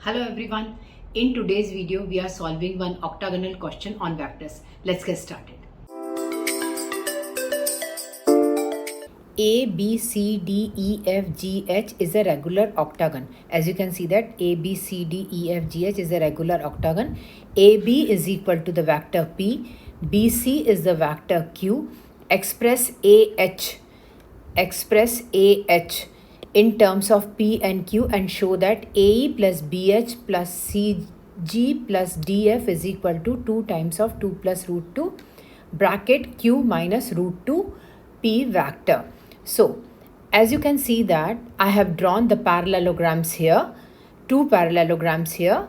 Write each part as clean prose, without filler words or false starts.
Hello everyone. In today's video, we are solving one octagonal question on vectors. Let's get started. A, B, C, D, E, F, G, H is a regular octagon. As you can see that A, B, C, D, E, F, G, H is a regular octagon. AB is equal to the vector P. BC is the vector Q. Express AH in terms of P and Q and show that AE plus BH plus CG plus DF is equal to 2 times of 2 plus root 2 bracket Q minus root 2 P vector. So as you can see that I have drawn the parallelograms here, two parallelograms here.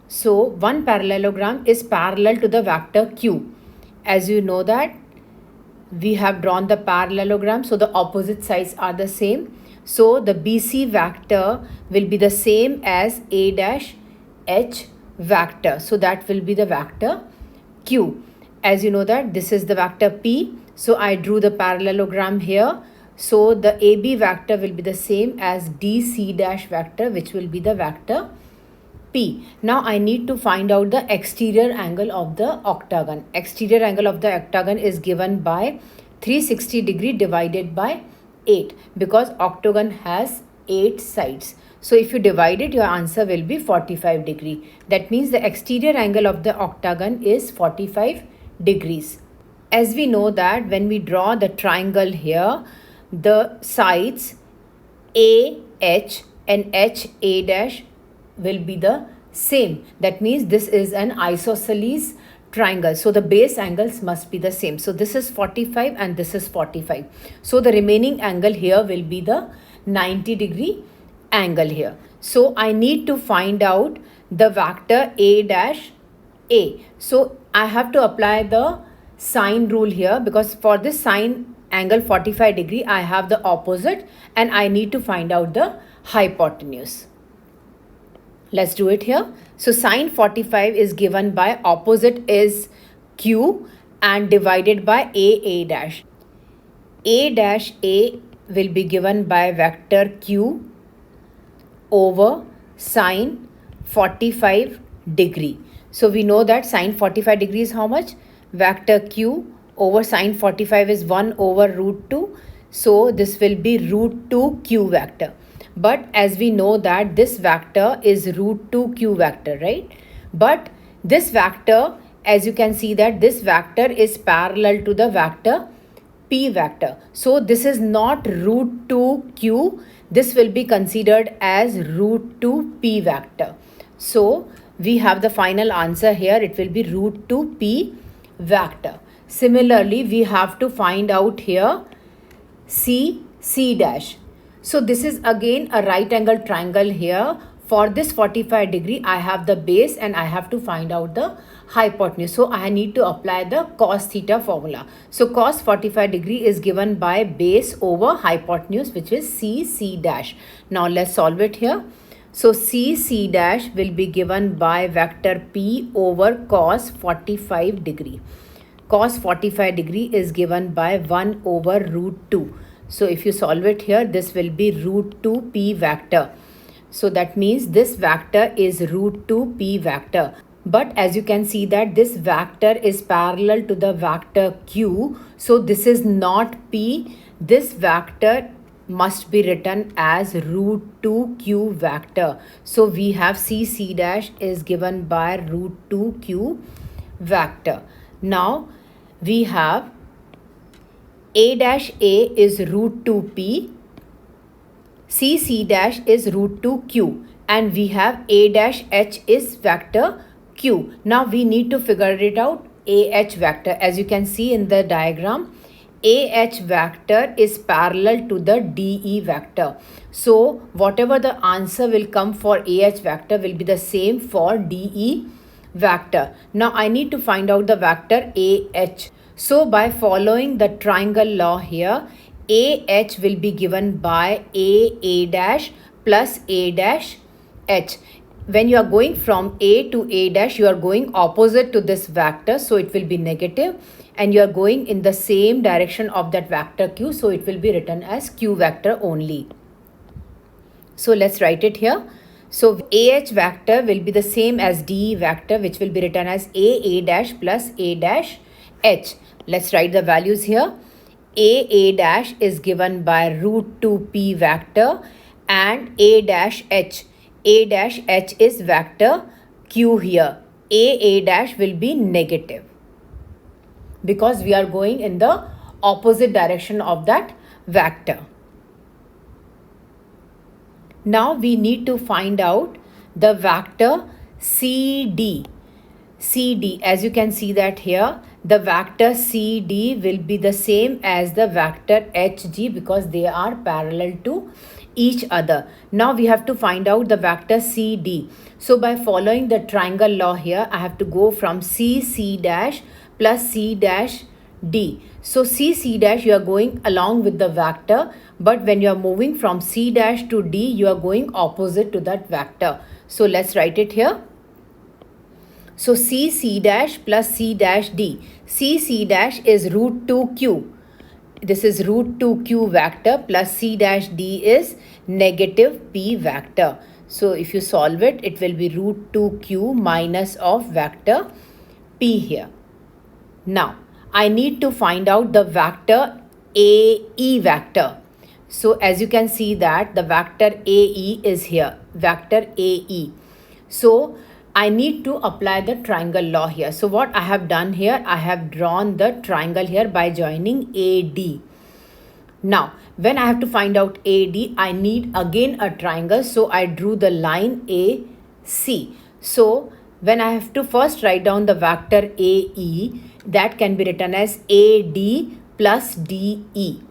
So one parallelogram is parallel to the vector Q. As you know that we have drawn the parallelogram, so the opposite sides are the same. So the BC vector will be the same as A dash H vector. So that will be the vector Q. As you know that this is the vector P. So I drew the parallelogram here. So the AB vector will be the same as DC dash vector, which will be the vector P. Now I need to find out the exterior angle of the octagon. Exterior angle of the octagon is given by 360 degree divided by 8 because octagon has 8 sides. So if you divide it, your answer will be 45 degree. That means the exterior angle of the octagon is 45 degrees. As we know that when we draw the triangle here, the sides AH and HA dash will be the same. That means this is an isosceles triangle. So the base angles must be the same. So this is 45 and this is 45. So the remaining angle here will be the 90 degree angle here. So I need to find out the vector A dash A. So I have to apply the sine rule here because for this sine angle 45 degree I have the opposite and I need to find out the hypotenuse. Let's do it here. So sine 45 is given by opposite is Q and divided by A dash. A dash A will be given by vector Q over sine 45 degree. So we know that sine 45 degree is how much? Vector Q over sine 45 is 1 over root 2. So this will be root 2 Q vector. But as we know that this vector is root 2 Q vector, right? But this vector, as you can see that this vector is parallel to the vector P vector. So this is not root 2 Q. This will be considered as root 2 P vector. So we have the final answer here. It will be root 2 P vector. Similarly, we have to find out here C dash. So this is again a right angle triangle here. For this 45 degree, I have the base and I have to find out the hypotenuse. So I need to apply the cos theta formula. So cos 45 degree is given by base over hypotenuse, which is C dash. Now let's solve it here. So C dash will be given by vector P over cos 45 degree. Cos 45 degree is given by 1 over root 2. So if you solve it here, this will be root 2 P vector. So that means this vector is root 2 P vector. But as you can see that this vector is parallel to the vector Q. So this is not P. This vector must be written as root 2 Q vector. So we have C dash is given by root 2 Q vector. Now we have A dash A is root 2 P, C dash is root 2 Q, and we have A dash H is vector Q. Now we need to figure it out AH vector. As you can see in the diagram, AH vector is parallel to the DE vector. So whatever the answer will come for AH vector will be the same for DE vector. Now I need to find out the vector AH. So by following the triangle law here, AH will be given by A dash plus A dash H. When you are going from A to A dash, you are going opposite to this vector. So it will be negative and you are going in the same direction of that vector Q. So it will be written as Q vector only. So let's write it here. So AH vector will be the same as DE vector, which will be written as A dash plus A dash H. Let's write the values here. A dash is given by root 2 P vector and A dash H. A dash H is vector Q here. A dash will be negative because we are going in the opposite direction of that vector. Now we need to find out the vector CD. CD, as you can see that here, the vector CD will be the same as the vector HG because they are parallel to each other. Now we have to find out the vector CD. So by following the triangle law here, I have to go from C dash plus C dash D. So C dash, you are going along with the vector, but when you are moving from C dash to D, you are going opposite to that vector. So let's write it here. So C dash plus C dash D. C dash is root 2Q. This is root 2Q vector plus C dash D is negative P vector. So if you solve it, it will be root 2Q minus of vector P here. Now, I need to find out the vector AE vector. So as you can see that the vector AE is here, vector AE. So I need to apply the triangle law here. So what I have done here, I have drawn the triangle here by joining AD. Now, when I have to find out AD, I need again a triangle. So I drew the line AC. So when I have to first write down the vector AE, that can be written as AD plus DE.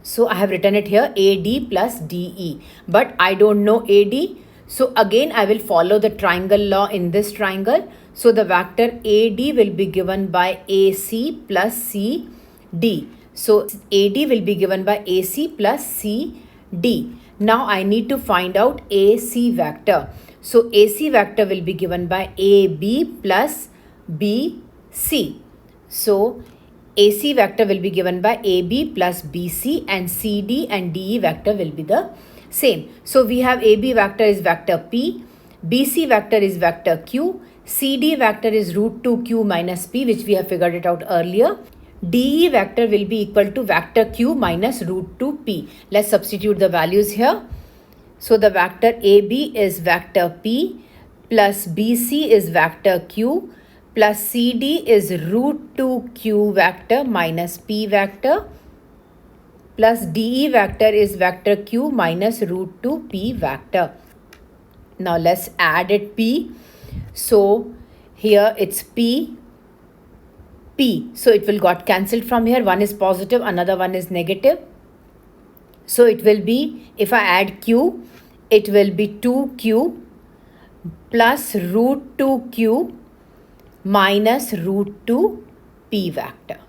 So I have written it here AD plus DE, but I don't know AD. So again I will follow the triangle law in this triangle. So the vector AD will be given by AC plus CD. So AD will be given by AC plus CD. Now I need to find out AC vector. So AC vector will be given by AB plus BC. So AC vector will be given by AB plus BC and CD and DE vector will be the same. So we have AB vector is vector P, BC vector is vector Q, CD vector is root 2Q minus P, which we have figured it out earlier. DE vector will be equal to vector Q minus root 2P. Let's substitute the values here. So the vector AB is vector P plus BC is vector Q plus CD is root 2Q vector minus P vector plus DE vector is vector Q minus root 2P vector. Now let's add it P. So here it's P. So it will got cancelled from here. One is positive, another one is negative. So it will be, if I add Q, it will be 2Q plus root 2Q minus root 2 P vector.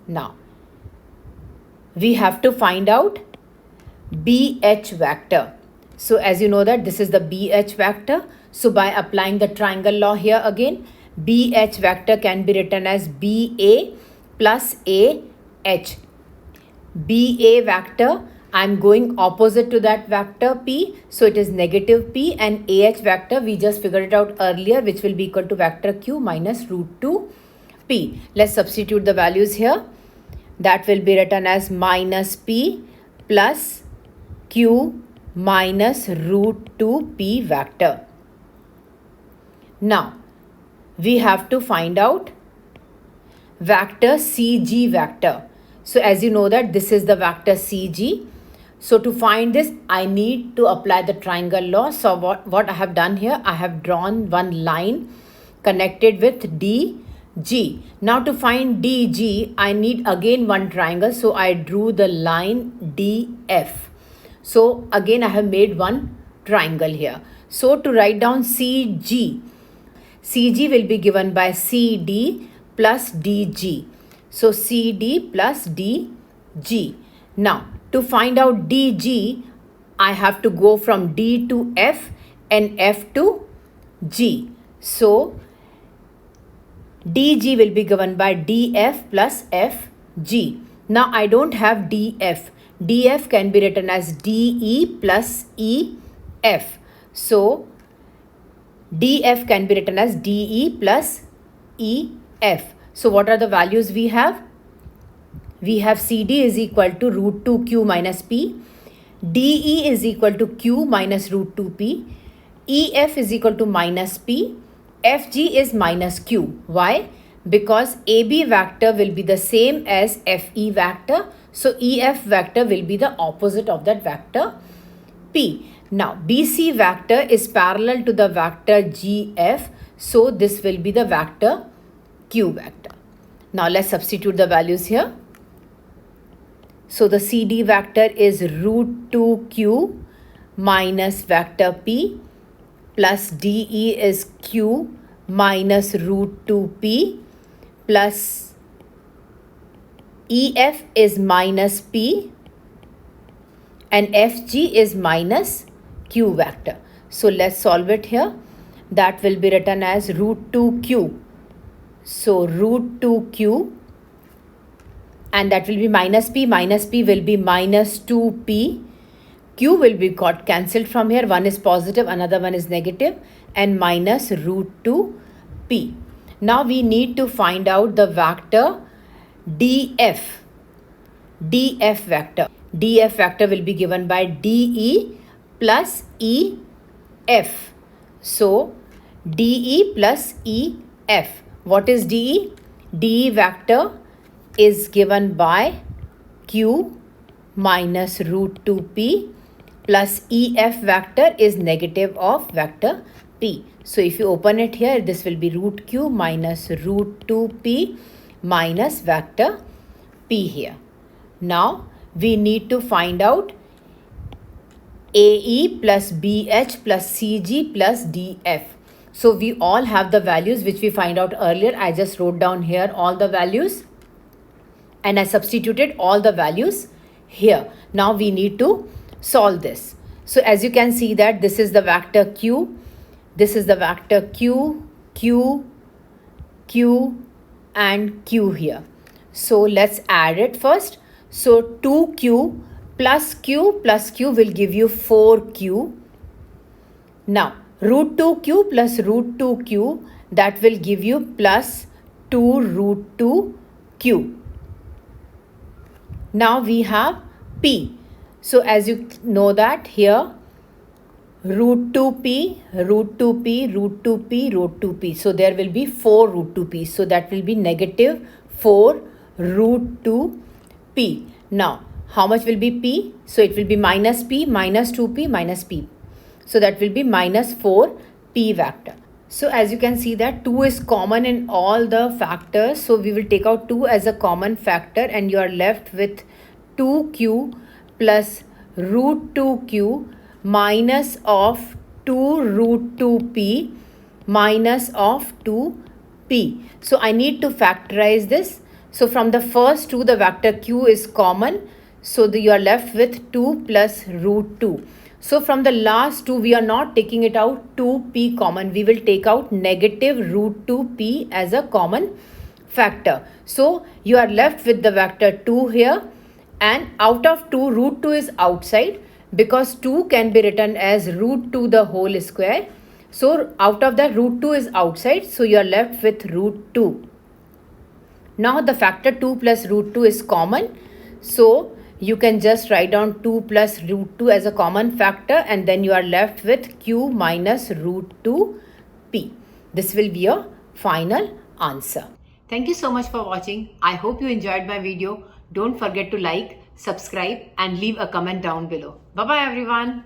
Now, we have to find out BH vector. So as you know that this is the BH vector. So by applying the triangle law here again, BH vector can be written as BA plus AH. BA vector, I am going opposite to that vector P. So it is negative P, and AH vector, we just figured it out earlier, which will be equal to vector Q minus root 2 P. Let's substitute the values here. That will be written as minus P plus Q minus root 2 P vector. Now, we have to find out vector CG vector. So as you know that this is the vector CG. So to find this, I need to apply the triangle law. So what I have done here, I have drawn one line connected with DG. Now to find DG, I need again one triangle. So I drew the line DF. So again I have made one triangle here. So to write down CG, CG will be given by CD plus DG. So CD plus DG. Now to find out DG, I have to go from D to F and F to G. So DG will be given by DF plus FG. Now I don't have DF. df can be written as de plus ef. So df can be written as de plus ef. So what are the values we have? We have CD is equal to root 2q minus p, DE is equal to q minus root 2p, EF is equal to minus p, FG is minus q. Why? Because AB vector will be the same as FE vector. So EF vector will be the opposite of that vector P. Now BC vector is parallel to the vector GF. So this will be the vector Q vector. Now let's substitute the values here. So the CD vector is root 2q minus vector p plus DE is q minus root 2p plus EF is minus p and FG is minus q vector. So let's solve it here. That will be written as root 2q. So root 2q, and that will be minus p will be minus 2p. Q will be got cancelled from here. One is positive, another one is negative, and minus root 2p. Now we need to find out the vector df. df vector. df vector will be given by de plus ef. So de plus ef. What is de? de vector is given by q minus root 2p plus ef vector is negative of vector p. So if you open it here, this will be root q minus root 2p minus vector p here. Now we need to find out AE plus BH plus CG plus DF. So we all have the values which we find out earlier. I just wrote down here all the values and I substituted all the values here. Now we need to solve this. So as you can see that this is the vector q, this is the vector q, q, q and q here. So let's add it first. So 2q plus q will give you 4q. Now root 2q plus root 2q, that will give you plus 2 root 2q. Now we have p. So as you know that here root 2p, root 2p, root 2p, root 2p. So there will be 4 root 2p. So that will be negative 4 root 2p. Now how much will be p? So it will be minus p, minus 2p, minus p. So that will be minus 4p vector. So as you can see that 2 is common in all the factors. So we will take out 2 as a common factor and you are left with 2q plus root 2q minus of 2 root 2p minus of 2p. So I need to factorize this. So from the first 2, the vector q is common. So you are left with 2 plus root 2. So from the last 2, we are not taking it out 2p common. We will take out negative root 2p as a common factor. So you are left with the vector 2 here, and out of 2, root 2 is outside because 2 can be written as root 2 the whole square. So out of that, root 2 is outside. So you are left with root 2. Now the factor 2 plus root 2 is common. So you can just write down 2 plus root 2 as a common factor and then you are left with q minus root 2p. This will be your final answer. Thank you so much for watching. I hope you enjoyed my video. Don't forget to like, subscribe and leave a comment down below. Bye-bye everyone.